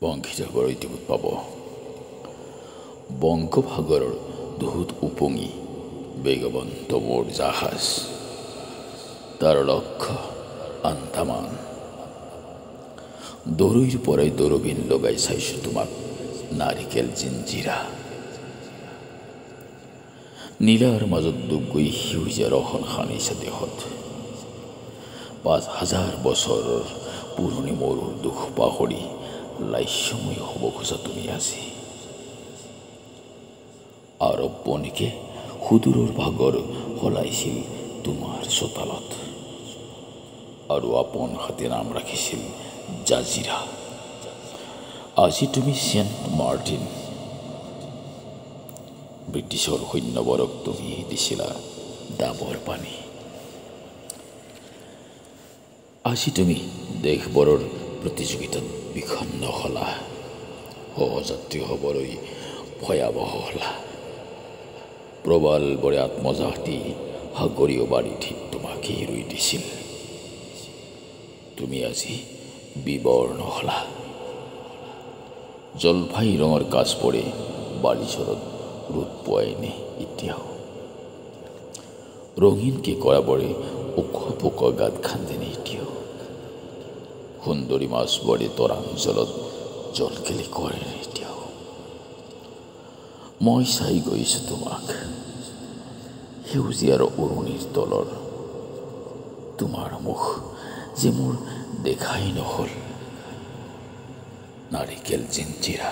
বংশীসাগৰৰ ইতিমত পাব বংগোপসাগৰৰ দুহুত উপঙি বেগৱন্ত মোৰ জাহাজ তাৰ লক্ষ্য আন্দামান দৰৈৰ পৰাই দৰবিন লগাই চাইছোঁ তোমাক নাৰিকেল জিঞ্জিৰা নীলাৰ মাজত ডুব গৈ সেউজীয়া ৰহণ সানিছে দেহত ৫,০০০ বছৰৰ পুৰণি মৰুৰ দুখ পাহৰি লাস্যময় হ'ব খোজা তুমি আজি আৰৱ বণিকে সুদূৰৰ ভাগৰ সলাইছিল তোমাৰ চোতালত আৰু আপোন হাতে নাম ৰাখিছিল জাজিৰা আজি তুমি সেণ্ট মাৰ্টিন ব্ৰিটিছৰ সৈন্যবৰক তুমি দিছিলা ডাবৰ পানী আজি তুমি দেশবোৰৰ প্ৰতিযোগিতাত বিখণ্ড হলা সহযাত্ৰী হ'বলৈ ভয়াৱহ হলা প্ৰবলবৰে আত্মজাতি সাগৰীয় বাৰী ঠিক তোমাকেই ৰুই দিছিল তুমি আজি বিবৰ্ণ হলা জলফাই ৰঙৰ কাজ পৰে বালিচৰত ৰ'দ পোৱাইনে এতিয়াও ৰঙীনকে কৰাবৰে ওখ পোক গাত খান্দেনে এতিয়াও সুন্দৰী মাছবোৰে তৰাঞ্চলত জলকেলি কৰে এতিয়াও মই চাই গৈছোঁ তোমাক সেউজীয়াৰ অৰুণিৰ তলৰ তোমাৰ মুখ যে মোৰ দেখাই নহ'ল নাৰিকেল জিঞ্জিৰা